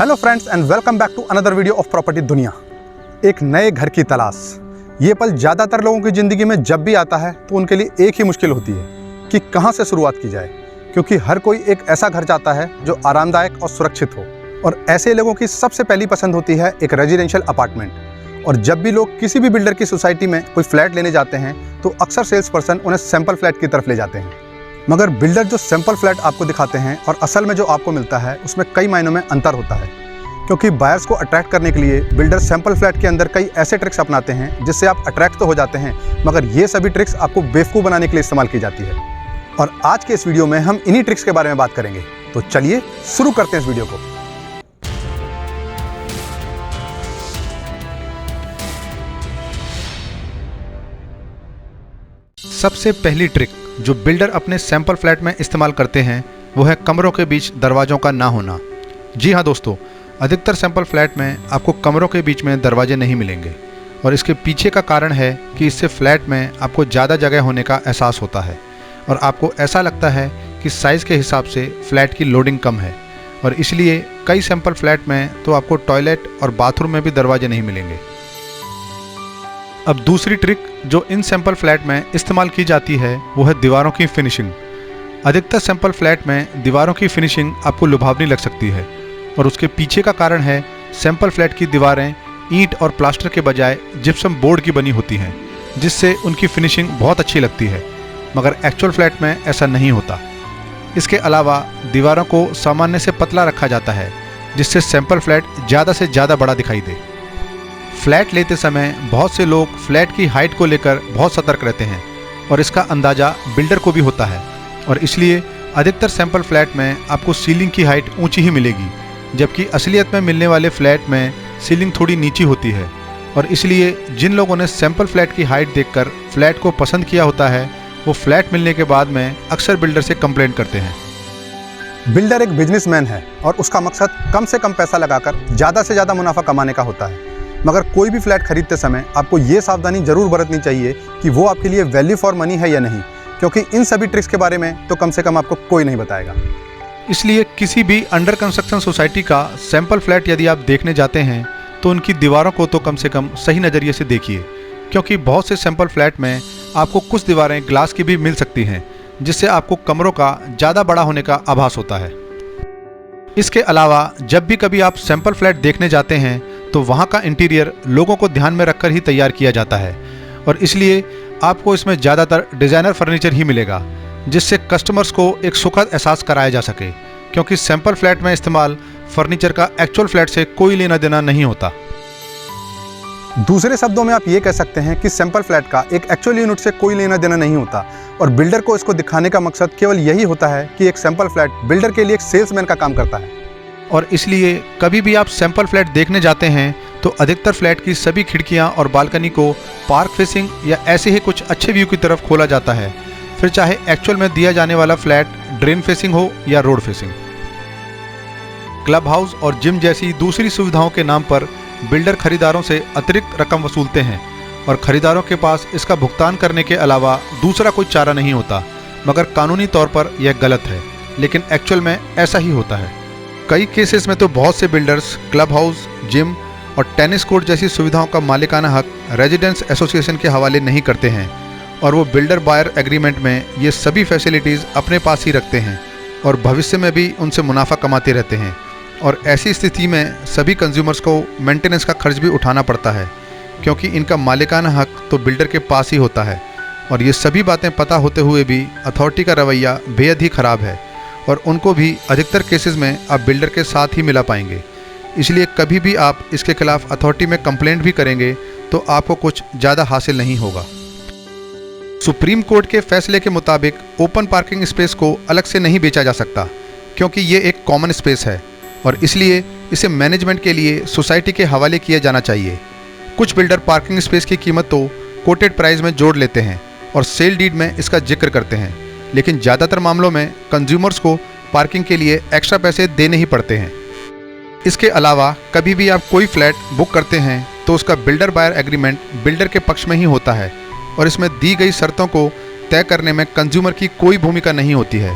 Hello friends and welcome back to another video of property दुनिया। एक नए घर की तलाश, ये पल ज़्यादातर लोगों की ज़िंदगी में जब भी आता है तो उनके लिए एक ही मुश्किल होती है कि कहाँ से शुरुआत की जाए, क्योंकि हर कोई एक ऐसा घर चाहता है जो आरामदायक और सुरक्षित हो। और ऐसे लोगों की सबसे पहली पसंद होती है एक रेजिडेंशियल अपार्टमेंट। और जब भी लोग किसी भी बिल्डर की सोसाइटी में कोई फ्लैट लेने जाते हैं तो अक्सर सेल्स पर्सन उन्हें सैंपल फ्लैट की तरफ ले जाते हैं। मगर बिल्डर जो सैंपल फ्लैट आपको दिखाते हैं और असल में जो आपको मिलता है उसमें कई मायनों में अंतर होता है, क्योंकि बायर्स को अट्रैक्ट करने के लिए बिल्डर सैंपल फ्लैट के अंदर कई ऐसे ट्रिक्स अपनाते हैं जिससे आप अट्रैक्ट तो हो जाते हैं, मगर ये सभी ट्रिक्स आपको बेवकूफ़ बनाने के लिए इस्तेमाल की जाती है। और आज के इस वीडियो में हम इन्हीं ट्रिक्स के बारे में बात करेंगे। तो चलिए शुरू करते हैं इस वीडियो को। सबसे पहली ट्रिक जो बिल्डर अपने सैंपल फ्लैट में इस्तेमाल करते हैं वो है कमरों के बीच दरवाज़ों का ना होना। जी हाँ दोस्तों, अधिकतर सैंपल फ्लैट में आपको कमरों के बीच में दरवाजे नहीं मिलेंगे और इसके पीछे का कारण है कि इससे फ्लैट में आपको ज़्यादा जगह होने का एहसास होता है और आपको ऐसा लगता है कि साइज़ के हिसाब से फ्लैट की लोडिंग कम है, और इसलिए कई सैंपल फ्लैट में तो आपको टॉयलेट और बाथरूम में भी दरवाजे नहीं मिलेंगे। अब दूसरी ट्रिक जो इन सैंपल फ्लैट में इस्तेमाल की जाती है वो है दीवारों की फिनिशिंग। अधिकतर सैंपल फ्लैट में दीवारों की फिनिशिंग आपको लुभावनी लग सकती है और उसके पीछे का कारण है सैंपल फ्लैट की दीवारें ईंट और प्लास्टर के बजाय जिप्सम बोर्ड की बनी होती हैं, जिससे उनकी फिनिशिंग बहुत अच्छी लगती है, मगर एक्चुअल फ्लैट में ऐसा नहीं होता। इसके अलावा दीवारों को सामान्य से पतला रखा जाता है जिससे सैंपल फ्लैट ज़्यादा से ज़्यादा बड़ा दिखाई दे। फ्लैट लेते समय बहुत से लोग फ्लैट की हाइट को लेकर बहुत सतर्क रहते हैं और इसका अंदाज़ा बिल्डर को भी होता है, और इसलिए अधिकतर सैंपल फ्लैट में आपको सीलिंग की हाइट ऊंची ही मिलेगी, जबकि असलियत में मिलने वाले फ्लैट में सीलिंग थोड़ी नीची होती है। और इसलिए जिन लोगों ने सैंपल फ्लैट की हाइट देखकर फ्लैट को पसंद किया होता है वो फ्लैट मिलने के बाद में अक्सर बिल्डर से कंप्लेंट करते हैं। बिल्डर एक बिजनेसमैन है और उसका मकसद कम से कम पैसा लगाकर ज़्यादा से ज़्यादा मुनाफा कमाने का होता है, मगर कोई भी फ्लैट खरीदते समय आपको ये सावधानी जरूर बरतनी चाहिए कि वो आपके लिए वैल्यू फॉर मनी है या नहीं, क्योंकि इन सभी ट्रिक्स के बारे में तो कम से कम आपको कोई नहीं बताएगा। इसलिए किसी भी अंडर कंस्ट्रक्शन सोसाइटी का सैंपल फ्लैट यदि आप देखने जाते हैं तो उनकी दीवारों को तो कम से कम सही नज़रिए से देखिए, क्योंकि बहुत से सैंपल फ्लैट में आपको कुछ दीवारें ग्लास की भी मिल सकती हैं जिससे आपको कमरों का ज़्यादा बड़ा होने का आभास होता है। इसके अलावा जब भी कभी आप सैंपल फ्लैट देखने जाते हैं तो वहाँ का इंटीरियर लोगों को ध्यान में रखकर ही तैयार किया जाता है, और इसलिए आपको इसमें ज़्यादातर डिज़ाइनर फर्नीचर ही मिलेगा जिससे कस्टमर्स को एक सुखद एहसास कराया जा सके, क्योंकि सैंपल फ्लैट में इस्तेमाल फर्नीचर का एक्चुअल फ्लैट से कोई लेना देना नहीं होता। दूसरे शब्दों में आप ये कह सकते हैं कि सैंपल फ्लैट का एक एक्चुअल यूनिट से कोई लेना देना नहीं होता, और बिल्डर को इसको दिखाने का मकसद केवल यही होता है कि एक सैंपल फ्लैट बिल्डर के लिए एक सेल्समैन का काम करता है। और इसलिए कभी भी आप सैंपल फ्लैट देखने जाते हैं तो अधिकतर फ्लैट की सभी खिड़कियां और बालकनी को पार्क फेसिंग या ऐसे ही कुछ अच्छे व्यू की तरफ खोला जाता है, फिर चाहे एक्चुअल में दिया जाने वाला फ्लैट ड्रेन फेसिंग हो या रोड फेसिंग। क्लब हाउस और जिम जैसी दूसरी सुविधाओं के नाम पर बिल्डर खरीदारों से अतिरिक्त रकम वसूलते हैं और खरीदारों के पास इसका भुगतान करने के अलावा दूसरा कोई चारा नहीं होता, मगर कानूनी तौर पर यह गलत है, लेकिन एक्चुअल में ऐसा ही होता है। कई केसेस में तो बहुत से बिल्डर्स क्लब हाउस, जिम और टेनिस कोर्ट जैसी सुविधाओं का मालिकाना हक रेजिडेंट्स एसोसिएशन के हवाले नहीं करते हैं, और वो बिल्डर बायर एग्रीमेंट में ये सभी फैसिलिटीज़ अपने पास ही रखते हैं और भविष्य में भी उनसे मुनाफा कमाते रहते हैं। और ऐसी स्थिति में सभी कंज्यूमर्स को मेंटेनेंस का खर्च भी उठाना पड़ता है, क्योंकि इनका मालिकाना हक तो बिल्डर के पास ही होता है। और ये सभी बातें पता होते हुए भी अथॉरिटी का रवैया बेहद ही ख़राब है, और उनको भी अधिकतर केसेस में आप बिल्डर के साथ ही मिला पाएंगे। इसलिए कभी भी आप इसके खिलाफ अथॉरिटी में कंप्लेंट भी करेंगे तो आपको कुछ ज़्यादा हासिल नहीं होगा। सुप्रीम कोर्ट के फैसले के मुताबिक ओपन पार्किंग स्पेस को अलग से नहीं बेचा जा सकता, क्योंकि ये एक कॉमन स्पेस है और इसलिए इसे मैनेजमेंट के लिए सोसाइटी के हवाले किया जाना चाहिए। कुछ बिल्डर पार्किंग स्पेस की कीमत तो कोटेड प्राइस में जोड़ लेते हैं और सेल डीड में इसका जिक्र करते हैं, लेकिन ज़्यादातर मामलों में कंज्यूमर्स को पार्किंग के लिए एक्स्ट्रा पैसे देने ही पड़ते हैं। इसके अलावा कभी भी आप कोई फ्लैट बुक करते हैं तो उसका बिल्डर बायर एग्रीमेंट बिल्डर के पक्ष में ही होता है, और इसमें दी गई शर्तों को तय करने में कंज्यूमर की कोई भूमिका नहीं होती है।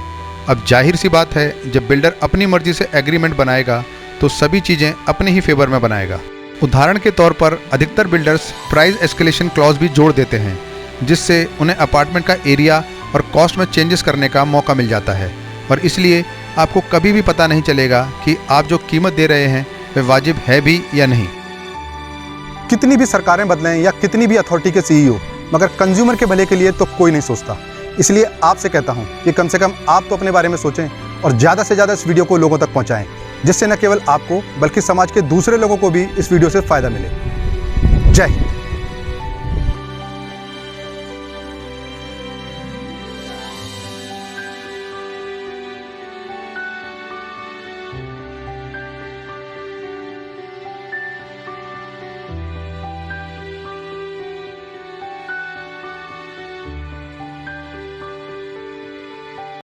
अब जाहिर सी बात है, जब बिल्डर अपनी मर्जी से एग्रीमेंट बनाएगा तो सभी चीज़ें अपने ही फेवर में बनाएगा। उदाहरण के तौर पर अधिकतर बिल्डर्स प्राइस एस्केलेशन क्लॉज भी जोड़ देते हैं, जिससे उन्हें अपार्टमेंट का एरिया और कॉस्ट में चेंजेस करने का मौका मिल जाता है और इसलिए आपको कभी भी पता नहीं चलेगा कि आप जो कीमत दे रहे हैं वह वाजिब है भी या नहीं। कितनी भी सरकारें बदलें या कितनी भी अथॉरिटी के सीईओ, मगर कंज्यूमर के भले के लिए तो कोई नहीं सोचता। इसलिए आपसे कहता हूं कि कम से कम आप तो अपने बारे में सोचें और ज़्यादा से ज़्यादा इस वीडियो को लोगों तक पहुंचाएं, जिससे न केवल आपको बल्कि समाज के दूसरे लोगों को भी इस वीडियो से फ़ायदा मिले। जय हिंद।